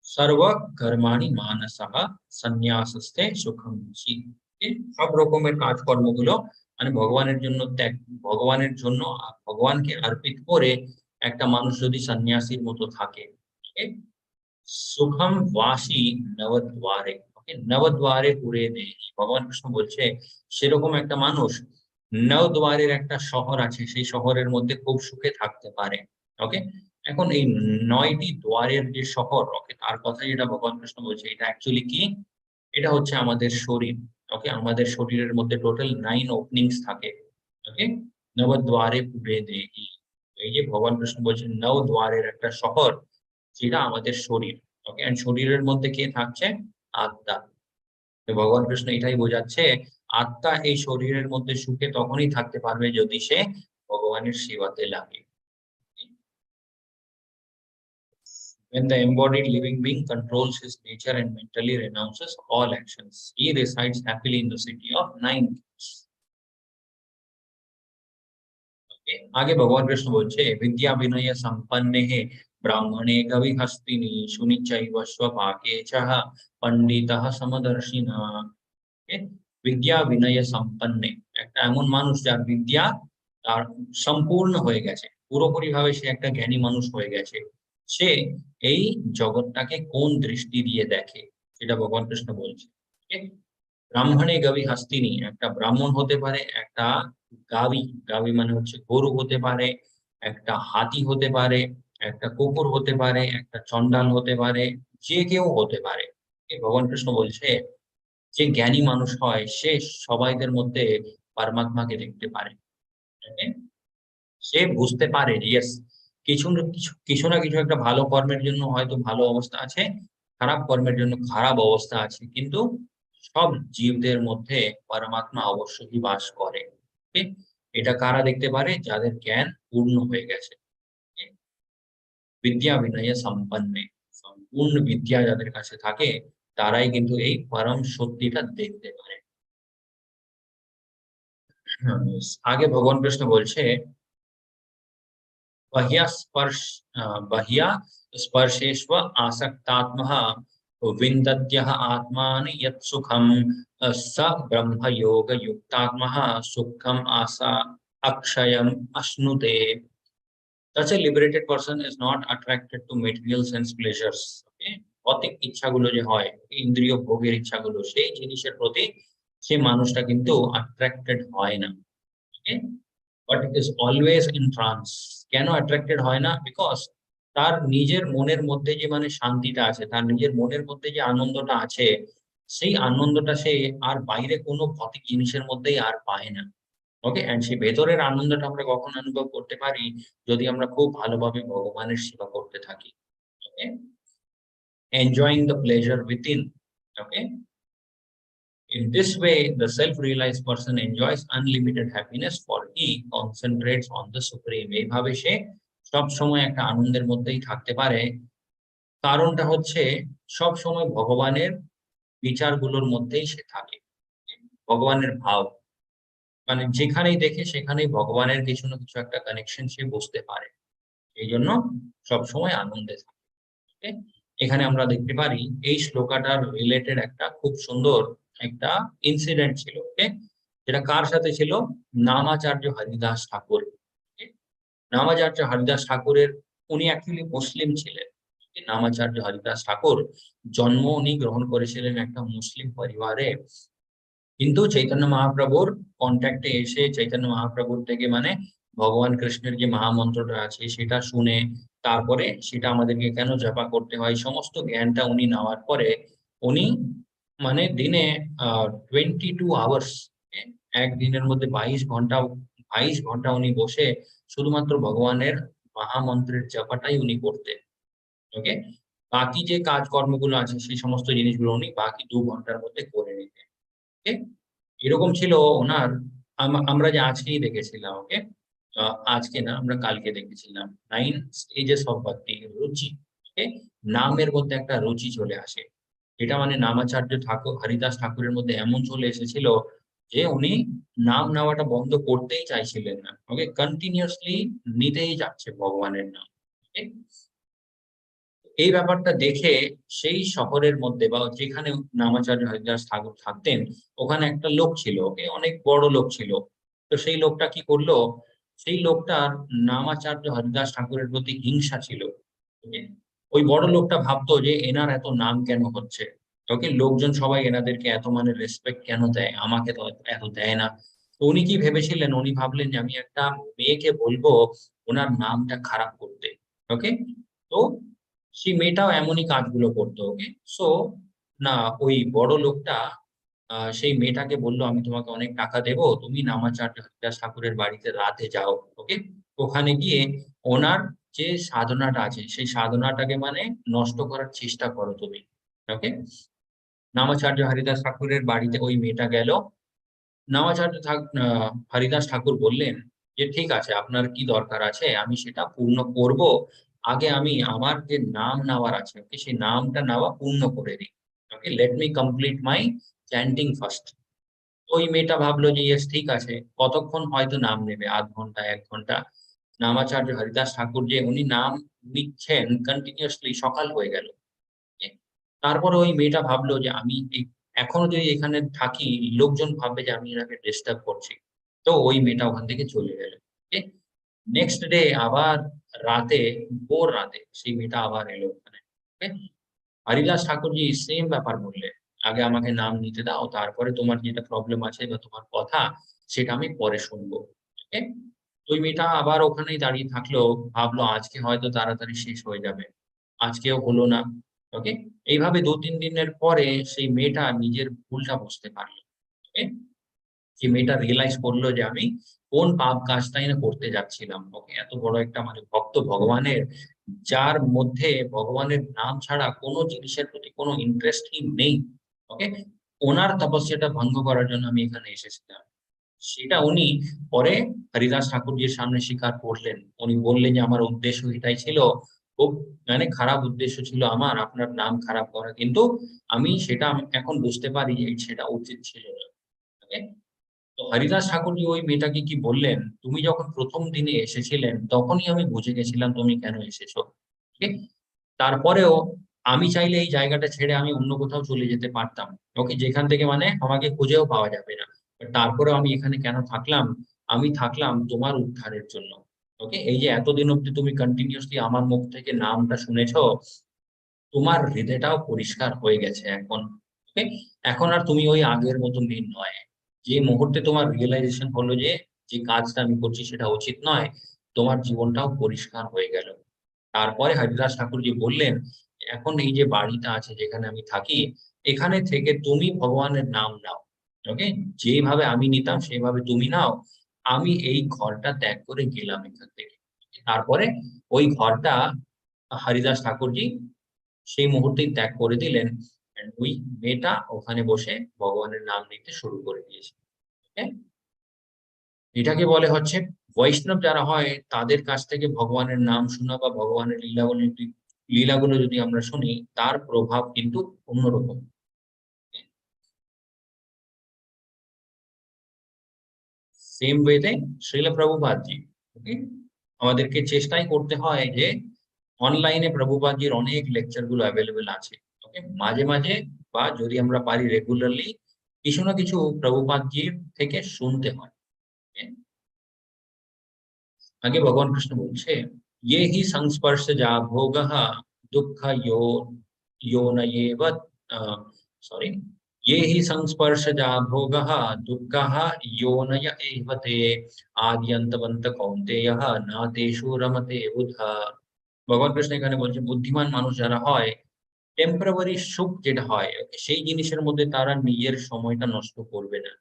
सर्वकर्माणि मानसः संन्यासस्ते सुखं वशी। Okay? সব রকমের কাজকর্মগুলো মানে ভগবানের জন্য ত্যাগ, ভগবানের জন্য ভগবানকে অর্পিত করে একটা মানুষ যদি সন্ন্যাসীর মতো থাকে, okay? সুখম বাসি নবদ্বারে, ওকে, নবদ্বারে পুরে দেহি, ভগবান কৃষ্ণ বলছে সেরকম একটা মানুষ নবদ্বারের একটা শহর আছে, সেই শহরের মধ্যে খুব সুখে থাকতে পারে। ওকে, এখন এই ৯টি দ্বারের যে শহর, ওকে, তার কথা যেটা ভগবান কৃষ্ণ বলছে, এটা অ্যাকচুয়ালি কি? এটা হচ্ছে আমাদের শরীর। ওকে, আমাদের শরীরের মধ্যে টোটাল 9 ওপেনিংস থাকে। ওকে, নবদ্বারে পুরে দেহি, এই যে ভগবান কৃষ্ণ বলছেন নবদ্বারের একটা শহর, যেটা আমাদের শরীর। ওকে, এন্ড শরীরের মধ্যে কে থাকছে? আত্মা। তো ভগবান কৃষ্ণ এটাই বোঝাচ্ছে, আত্মা এই শরীরের মধ্যে সুখে তখনই থাকতে পারবে যদি সে ভগবানের সেবাতে লাগে। When the embodied living being controls his nature and mentally renounces all actions, he resides happily in the city of nine gates. Okay? आगे भगवान कृष्ण बोलছে विद्या विनय संपन्ने ब्राह्मणे कवि हस्तिनि सुनिचैव स्वपाके चः पंडितः समदर्शिनः। Okay? বিদ্যা বিনয় সম্পন্নে, একটা এমন মানুষ যার বিদ্যা তার সম্পূর্ণ হয়ে গেছে, পুরোপুরি ভাবে সে একটা জ্ঞানী মানুষ হয়ে গেছে, সে এই জগৎটাকে কোন দৃষ্টি দিয়ে দেখে, সেটা ভগবান কৃষ্ণ বলছে। Okay? ব্রাহ্মণে গাবি হাস্তিনি, একটা ব্রাহ্মণ হতে পারে, একটা গাবি, গাবি মানে হচ্ছে গরু হতে পারে, একটা হাতি হতে পারে, একটা কুকুর হতে পারে, একটা চন্ডাল হতে পারে, যে কেউ হতে পারে। ভগবান কৃষ্ণ বলছে যে জ্ঞানী মানুষ হয় সে সবাইদের মধ্যে পরমাত্মাকে দেখতে পারে। Okay? সে বুঝতে পারে ইয়েস, কিছু না কিছু একটা ভালো কর্মের জন্য হয়তো ভালো অবস্থা আছে, খারাপ কর্মের জন্য খারাপ অবস্থা আছে, কিন্তু সব জীবদের মধ্যে পরমাত্মা অবশ্যই বাস করে। Okay? এটা কারা দেখতে পারে? যাদের জ্ঞান পূর্ণ হয়ে গেছে। Okay? বিদ্যা বিনয় সম্পন্নে, সম্পূর্ণ বিদ্যা যাদের কাছে থাকে তারাই কিন্তু এই পরম সত্যিটা দেখতে পারে। আগে ভগবান কৃষ্ণ বলছে বাহ্য স্পর্শেष्व आसक्तात्मः विन्दत्यः आत्मानि यत् सुखं स ब्रह्मयोग युक्तात्मः सुखम आसा अक्षयम अश्नुते। Such a liberated person is not attracted to material sense pleasures. Okay? ভৌতিক ইচ্ছাগুলো যে হয়, ইন্দ্রিয় ভোগের ইচ্ছাগুলো, সেই জিনিসের প্রতি সে মানুষটা কিন্তু অ্যাট্রাক্টেড হয় না। Okay, but is always in trance. কেন অ্যাট্রাক্টেড হয় না? বিকজ তার নিজের মনের মধ্যে যে মানে শান্তিটা আছে, তার নিজের মনের মধ্যে যে আনন্দটা আছে, সেই আনন্দটা সে আর বাইরে কোনো ভৌতিক জিনিসের মধ্যেই আর পায় না। ওকে, এন্ড সেই ভেতরের আনন্দটা আমরা কখন অনুভব করতে পারি? যদি আমরা খুব ভালোভাবে ভগবানের সেবা করতে থাকি। Okay, enjoying the pleasure within. Okay, in this way, the self-realized person enjoys unlimited happiness, for he concentrates on the supreme. এইভাবে সে সব সময় একটা আনন্দের মধ্যেই থাকতে পারে। কারণটা হচ্ছে সব সময় ভগবানের বিচারগুলোর মধ্যেই সে থাকে। ভগবানের ভাব, মানে যেখানেই দেখে সেখানেই ভগবানের কিছু না কিছু একটা কানেকশন সে বুঝতে পারে। এই জন্য সবসময় আনন্দে থাকে। ওকে? এখানে আমরা দেখতে পারি এই শ্লোকাটার রিলেটেড একটা খুব সুন্দর একটা ইনসিডেন্ট ছিল। ওকে, যেটা কার সাথে ছিল? নামাচার্য হরিদাস ঠাকুর। ওকে? নামাচার্য হরিদাস ঠাকুরের, উনি অ্যাকচুয়ালি মুসলিম ছিলেন। নামাচার্য হরিদাস ঠাকুর জন্ম উনি গ্রহণ করেছিলেন একটা মুসলিম পরিবারে। কিন্তু চৈতন্য মহাপ্রভুর কন্ট্যাক্টে এসে চৈতন্য মহাপ্রভুর থেকে মানে ভগবান কৃষ্ণের যে মহামন্ত্রটা আছে সেটা শুনে, তারপরে সেটা আমাদেরকে কেন জপা করতে হয় সমস্ত জ্ঞানটা উনি নেওয়ার পরে উনি মানে দিনে 22 আওয়ার্স, একদিনের মধ্যে 22 ঘন্টা উনি বসে শুধুমাত্র ভগবানের মহামন্ত্রের জপাটাই উনি করতেন। ওকে, বাকি যে কাজকর্মগুলো আছে সেই সমস্ত জিনিসগুলো উনি বাকি 2 ঘন্টার মধ্যে করে নিতেন। ওকে, এরকম ছিল ওনার। আমরা যে আজকেই দেখেছিলাম। ওকে, আজকে না, আমরা কালকে দেখেছিলাম 9 স্টেজেস অফ ভক্তি, রুচি। ওকে, নামের মধ্যে একটা রুচি চলে আসে, যেটা মানে নামাচার্য ঠাকুর হরিদাস ঠাকুরের মধ্যে এমন চলে এসেছিল যে উনি নাম নেওয়াটা বন্ধ করতেই চাইছিলেন না। ওকে, কন্টিনিউয়াসলি নিতেই যাচ্ছে ভগবানের নাম। ওকে, এই ব্যাপারটা দেখে সেই শহরের মধ্যে বা যেখানে নামাচার্য হরিদাস ঠাকুর থাকতেন, ওখানে একটা লোক ছিল। ওকে, অনেক বড় লোক ছিল। তো সেই লোকটা কি করলো? সেই লোকটার নামাচার্য হরিদাস ঠাকুরের প্রতি হিংসা ছিল। ওকে, ওই বড় লোকটা ভাবতো যে এনার এত নাম কেন হচ্ছে। ওকে, লোকজন সবাই এনাদেরকে এত মানে রেসপেক্ট কেন দেয়, আমাকে তো এত দেয় না। তো উনি কি ভেবেছিলেন? উনি ভাবলেন যে আমি একটা মেয়েকে বলবো ওনার নামটা খারাপ করতে। ওকে, তো সেই মেয়েটাও এমনই কাজগুলো করতো। ওকে, সো না, ওই বড় লোকটা সেই মেয়েটাকে বললো আমি তোমাকে অনেক টাকা দেবো, তুমি নামাচার্য হরিদাস ঠাকুরের বাড়িতে রাতে যাও। ওকে, ওখানে গিয়ে ওনার যে সাধনাটা আছে সেই সাধনাটাকে মানে নষ্ট করার চেষ্টা করো তুমি। ওকে, নামাচার্য হরিদাস ঠাকুরের বাড়িতে ওই মেয়েটা গেল। হরিদাস ঠাকুর বললেন যে ঠিক আছে, আপনার কি দরকার আছে আমি সেটা পূর্ণ করব। আগে আমি আমার যে নাম নেওয়ার আছে, ওকে, সেই নামটা নেওয়া পূর্ণ করে দিই। Okay, let me complete my chanting first. ওই মেয়েটা ভাবলো যে ইয়েস, ঠিক আছে, কতক্ষণ হয়তো নাম নেবে, আধ ঘন্টা 1 ঘন্টা। নামাচার্য হরিদাস ঠাকুর যে উনি নাম নিচ্ছেন কন্টিনিউয়াসলি, সকাল হয়ে গেল। এ তারপরে ওই মেয়েটা ভাবলো যে আমি এখনো যদি এখানে থাকি, লোকজন ভাববে যে আমি এনাকে ডিস্টার্ব করছি। তো ওই মেয়েটা ওখান থেকে চলে গেল। ওকে, নেক্সট ডে আবার রাতে, ভোর রাতে সেই মেয়েটা আবার এলো ওখানে। ওকে, হরিদাস ঠাকুরজি সেম ব্যাপার বললেন, আগে আমাকে নাম নিতে দাও, তারপরে তোমার যেটা প্রবলেম আছে বা তোমার কথা সেটা আমি পরে শুনবো। ওকে, ওই মেয়েটা আবার ওখানেই দাঁড়িয়ে থাকলো, ভাবলো আজকে হয়তো তাড়াতাড়ি শেষ হয়ে যাবে। আজকেও হলো না। ওকে, এইভাবে 2-3 দিনের পরে সেই মেয়েটা নিজের ভুলটা বুঝতে পারলো। ওকে, যে মেয়েটা রিয়ালাইজ করলো যে আমি কোন পাপ কাজটাই না করতে যাচ্ছিলাম। ওকে, এত বড় একটা মানে ভক্ত ভগবানের, যার মধ্যে ভগবানের নাম ছাড়া কোনো জিনিসের প্রতি কোনো ইন্টারেস্টই নেই। ওকে, ওনার তপস্যাটা ভঙ্গ করার জন্য আমি এখানে এসেছিলাম। সেটা উনি পরে হরিদাস ঠাকুরজির সামনে স্বীকার করলেন। উনি বললেন যে আমার উদ্দেশ্য এটাই ছিল, খুব মানে খারাপ উদ্দেশ্য ছিল আমার আপনার নাম খারাপ করা, কিন্তু আমি সেটা এখন বুঝতে পারি যে সেটা উচিত ছিল না। ওকে, তো হরিদাস ঠাকুরজি ওই মেয়েটাকে কি বললেন, তুমি যখন প্রথম দিনে এসেছিলেন তখনই আমি বুঝে গেছিলাম তুমি কেন এসেছো। ওকে, তারপরেও আমি চাইলে এই জায়গাটা ছেড়ে আমি অন্য কোথাও চলে যেতে পারতাম। ওকে, যেখান থেকে মানে আমাকে খুঁজেও পাওয়া যাবে না। But তারপরেও আমি এখানে কেন থাকলাম? আমি থাকলাম তোমার উদ্ধারের জন্য। ওকে, এই যে এতদিন অব্দি তুমি কন্টিনিউয়াসলি আমার মুখ থেকে নামটা শুনেছো, তোমার হৃদয়টাও পরিষ্কার হয়ে গেছে এখন। ওকে, এখন আর তুমি ওই আগের মতো মেয়ে নয়। যে মুহূর্তে তোমার রিয়েলাইজেশন হলো যে যে কাজটা আমি করছি সেটা উচিত নয়, তোমার জীবনটাও পরিষ্কার হয়ে গেল। তারপরে হরিদাস ঠাকুরজি বললেন, এখন এই যে বাড়িটা আছে যেখানে আমি থাকি, এখানে থেকে তুমি ভগবানের নাম নাও। ওকে, যেভাবে আমি নিতাম সেভাবে তুমি নাও। আমি এই ঘরটা ত্যাগ করে গেলাম এখান থেকে। তারপরে ওই ঘরটা হরিদাস ঠাকুরজি সেই মুহূর্তেই ত্যাগ করে দিলেন। And ওই মেয়েটা ওখানে বসে ভগবানের নাম নিতে শুরু করে দিয়েছে। Okay? এটাকে বলে হচ্ছে বৈষ্ণব যারা হয় তাদের কাছ থেকে ভগবানের নাম শোনা বা ভগবানের লীলাগুলো যদি আমরা শুনি, তার প্রভাব কিন্তু অন্যরকম। সেম ওয়েতে শ্রীল প্রভুপাদজি, ওকে, আমাদেরকে চেষ্টাই করতে হয় যে অনলাইনে প্রভুপাদজির অনেক লেকচার গুলো অ্যাভেলেবেল আছে। ওকে, মাঝে মাঝে বা যদি আমরা পারি রেগুলারলি কিছু না কিছু প্রভুপাদজির থেকে শুনতে হয়। okay? आगे भगवान कृष्ण बोलছে, ये ही संस्पर्श जा भोग दुख यो यो न ये सॉरी ये ही संस्पर्श जा भोग दुख यो न य एव ते आद्यन्तवन्त कौन्तेय न तेषु रमते बुधा। ভগবান কৃষ্ণ এখানে বলছে বুদ্ধিমান মানুষ যারা হয় টেম্পোরারি সুখ যেটা হয় সেই জিনিসের মধ্যে তারা নিজের সময়টা নষ্ট করবে না।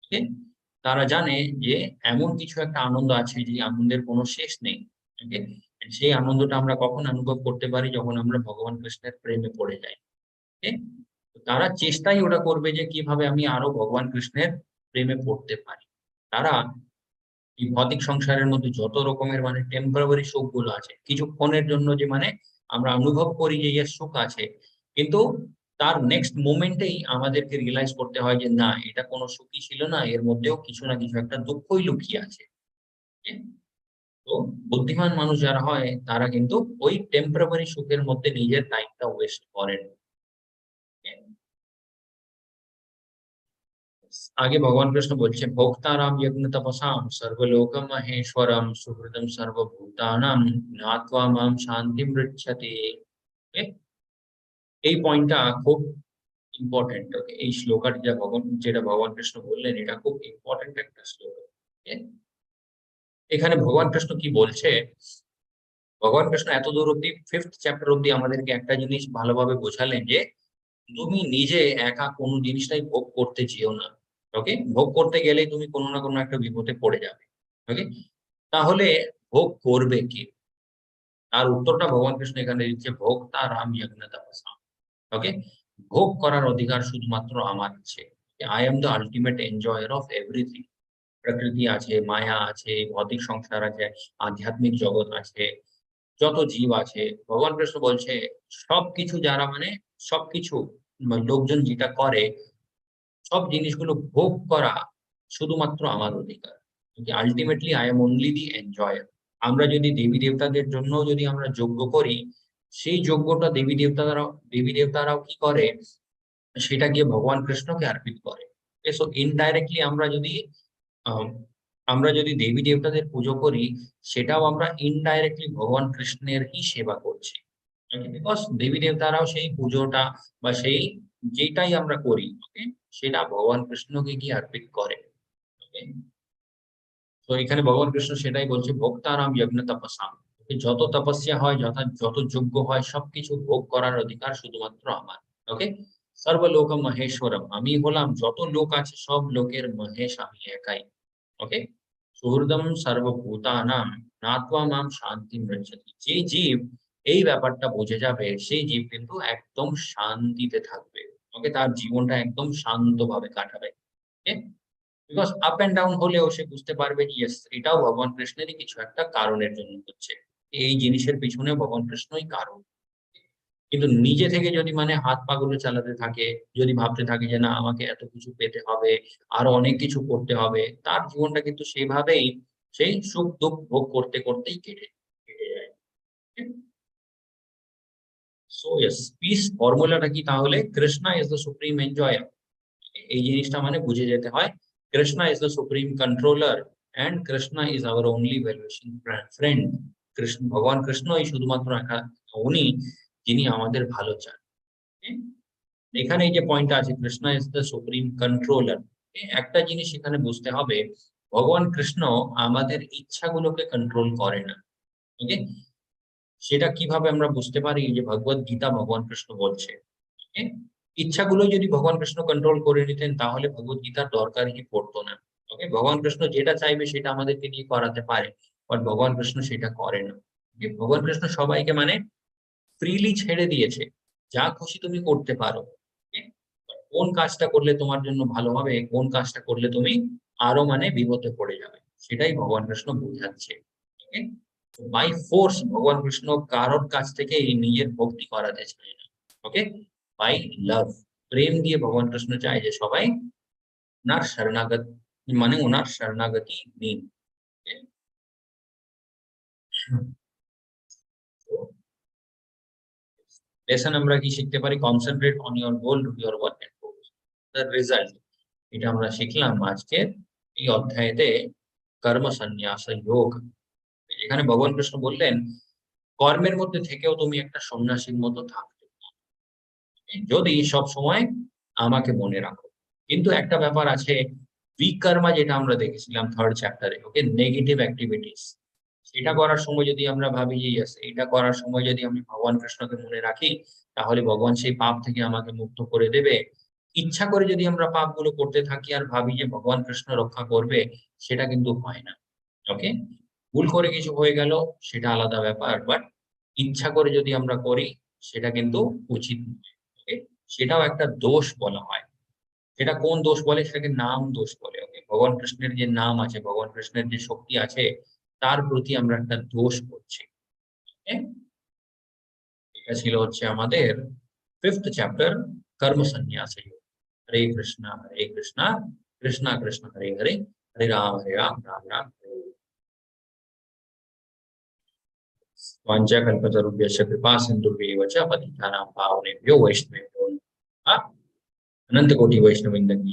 ওকে, তারা জানে যে এমন কিছু একটা আনন্দ আছে যে আনন্দের কোনো শেষ নেই। ওকে, সেই আনন্দটা আমরা কখন অনুভব করতে পারি, যখন আমরা ভগবান কৃষ্ণের প্রেমে পড়ে যাই। ওকে, তারা চেষ্টাই ওটা করবে যে কিভাবে আমি আরো ভগবান কৃষ্ণের প্রেমে পড়তে পারি। তারা এই ভৌতিক সংসারের মধ্যে যত রকমের মানে টেম্পোরারি সুখগুলো আছে, কিছুক্ষণের জন্য যে মানে আমরা অনুভব করি যে এর সুখ আছে, কিন্তু তার নেক্সট মোমেন্টেই আমাদেরকে রিয়ালাইজ করতে হয় যে না, এটা কোনো সুখই ছিল না, এর মধ্যেও কিছু না কিছু একটা দুঃখই লুকিয়ে আছে। Okay? তো বুদ্ধিমান মানুষ যারা হয় তারা কিন্তু ওই টেম্পোরারি সুখের মধ্যে নিজের টাইমটা ওয়েস্ট করেন। Okay? आगे भगवान कृष्ण बोलছে भोक्ताराम यज्ञ तपसाम सर्वलोक महेश्वरम सुहृदम सर्वभूतानां ज्ञात्वा मां शांतिं पृच्छति। Okay? এই পয়েন্টটা খুব ইম্পর্টেন্ট। ওকে, এই শ্লোকটা যেটা ভগবান কৃষ্ণ বললেন এটা খুব ইম্পর্টেন্ট একটা শ্লোক। Okay? এখানে ভগবান কৃষ্ণ কি বলছে, ভগবান কৃষ্ণ এত দূর অব্দি 5th চ্যাপ্টার অব্দি আমাদেরকে একটা জিনিস ভালোভাবে বোঝালেন যে তুমি নিজে একা কোনো জিনিসটাই ভোগ করতে যেও না। ওকে, ভোগ করতে গেলে তুমি কোনো না কোনো একটা বিপদে পড়ে যাবে। ওকে, তাহলে ভোগ করবে কে? তার উত্তরটা ভগবান কৃষ্ণ এখানে দিচ্ছে, ভোক্তা রাম যজ্ঞ তপসা। ওকে, ভোগ করার অধিকার শুধুমাত্র আমার আছে। I am the ultimate enjoyer of everything. প্রকৃতি আছে, মায়া আছে, ভৌতিক সংসার আছে, আধ্যাত্মিক জগৎ আছে, যত জীব আছে, ভগবান কৃষ্ণ বলছে সবকিছু যারা মানে সবকিছু লোকজন যেটা করে, সব জিনিসগুলো ভোগ করা শুধুমাত্র আমার অধিকার। Ultimately I am only the enjoyer. আমরা যদি দেবী দেবতাদের জন্য যদি আমরা যজ্ঞ করি, সেই যজ্ঞটা দেবী দেবতারাও কি করে, সেটা গিয়ে ভগবান কৃষ্ণকে অর্পিত করে। সো ইনডাইরেক্টলি আম, আমরা যদি দেবী দেবতাদের পুজো করি, সেটাও আমরা ইনডাইরেক্টলি ভগবান কৃষ্ণেরই সেবা করছি। বিকজ দেবী দেবতারাও সেই পুজোটা বা সেই যেটাই আমরা করি, ওকে, সেটা ভগবান কৃষ্ণকে গিয়ে অর্পিত করে। ওকে, তো এখানে ভগবান কৃষ্ণ সেটাই বলছে, ভোক্তারাম যজ্ঞ তপসাম। যত তপস্যা হয়, যত যজ্ঞ হয়, সবকিছু ভোগ করার অধিকার শুধুমাত্র আমার। ওকে, সর্বলোক মহেশ্বরম, আমি হলাম যত লোক আছে সব লোকের মহেশ আমি একাই। ওকে, সুহৃদম সর্বভূতানাম নাত্বা মাম শান্তি মৃচ্ছতি। যে জীব এই ব্যাপারটা বুঝে যাবে, সেই জীব কিন্তু একদম শান্তিতে থাকবে। ওকে, তার জীবনটা একদম শান্তভাবে কাটাবে। ওকে, বিকজ আপ এন্ড ডাউন হলেও সে বুঝতে পারবে যে ইয়েস, এটাও ভগবান কৃষ্ণেরই কিছু একটা কারণের জন্য হচ্ছে, এই জিনিসের পিছনে ভগবান কৃষ্ণই কারণ। কিন্তু নিজে থেকে যদি মানে হাত পা গুলো চালাতে থাকে, যদি ভাবতে থাকে যে না আমাকে এত কিছু পেতে হবে, আরো অনেক কিছু করতে হবে, তার জীবনটা কিন্তু সেইভাবেই সেই সুখ দুঃখ ভোগ করতে করতেই কেটে কেটে যায়। সো ইয়েস, পিস ফর্মুলাটা কি তাহলে? Krishna is the supreme enjoyer. এই জিনিসটা মানে বুঝে যেতে হয়, Krishna is the supreme controller and Krishna is our only well wishing friend. Krishna ভগবান কৃষ্ণই শুধুমাত্র উনি যিনি আমাদের ভালো চান। এখানে এই যে পয়েন্টটা আছে, Krishna is the supreme controller. একটা জিনিস এখানে বুঝতে হবে, ভগবান কৃষ্ণ আমাদের ইচ্ছাগুলোকে কন্ট্রোল করে না। ওকে, সেটা কিভাবে আমরা বুঝতে পারি, যে ভগবত গীতা ভগবান কৃষ্ণ বলছে, ওকে, ইচ্ছাগুলো যদি ভগবান কৃষ্ণ কন্ট্রোল করে নিতেন তাহলে ভগবত গীতার দরকারই পড়তো না। ওকে, ভগবান কৃষ্ণ যেটা চাইবে সেটা আমাদেরকে দিয়ে করাতে পারে, বাট ভগবান কৃষ্ণ সেটা করে না। ওকে, ভগবান কৃষ্ণ সবাইকে মানে ফ্রিলি ছেড়ে দিয়েছে, যা খুশি তুমি করতে পারো। Okay? কোন কাজটা করলে তোমার জন্য ভালো হবে, কোন কাজটা করলে তুমি আরো মানে বিপদে পড়ে যাবে, সেটাই ভগবান কৃষ্ণ বোঝাচ্ছে। ওকে, বাই ফোর্স ভগবান কৃষ্ণ কারোর কাছ থেকে এই নিজের ভক্তি করাতে চায় না। ওকে, বাই লাভ, প্রেম দিয়ে ভগবান কৃষ্ণ চায় যে সবাই ওনার শরণাগত, মানে ওনার শরণাগতি নিন। Okay? তো লেসন আমরা কি শিখতে পারি, concentrate on your goal, do your work and focus the result. এটা আমরা শিখলাম আজকের এই অধ্যায়েতে, কর্ম সন্ন্যাস যোগ। এখানে ভগবান কৃষ্ণ বললেন, কর্মের মধ্যে থেকেও তুমি একটা সন্ন্যাসীর মতো থাকতে পারো, যদি সব সময় আমাকে মনে রাখো। কিন্তু একটা ব্যাপার আছে, বিকর্মা যেটা আমরা দেখেছিলাম থার্ড চ্যাপ্টারে, ওকে, নেগেটিভ অ্যাক্টিভিটিস, সেটা করার সময় যদি আমরা ভাবি যে ইয়েস, এটা করার সময় যদি আমি ভগবান কৃষ্ণকে মনে রাখি তাহলে ভগবান সেই পাপ থেকে আমাকে মুক্ত করে দেবে, ইচ্ছা করে যদি আমরা পাপগুলো করতে থাকি আর ভাবি যে ভগবান কৃষ্ণ রক্ষা করবে, সেটা কিন্তু হয় না। ওকে, ভুল করে কিছু হয়ে গেল সেটা আলাদা ব্যাপার, বাট ইচ্ছা করে যদি আমরা করি সেটা কিন্তু উচিত নয়। ওকে, সেটাও একটা দোষ বলা হয়। সেটা কোন দোষ বলে, সেটাকে নাম দোষ বলে। ওকে, ভগবান কৃষ্ণের যে নাম আছে, ভগবান কৃষ্ণের যে শক্তি আছে, তার প্রতি আমরা একটা দোষ করছি। ওকে, এটা ছিল হচ্ছে আমাদের ফিফথ চ্যাপ্টার, কর্ম সন্ন্যাস যোগ। হরে কৃষ্ণ কৃষ্ণ কৃষ্ণ হরে হরে, হরে রাম রাম রাম হরে হরে। वाञ्छाकल्पतरुभ्यश्च कृपा सिन्धुभ्येव च पतितानां पावनेभ्यो वैष्णवेभ्यो नमः। अनंत कोटि वैष्णववृंद की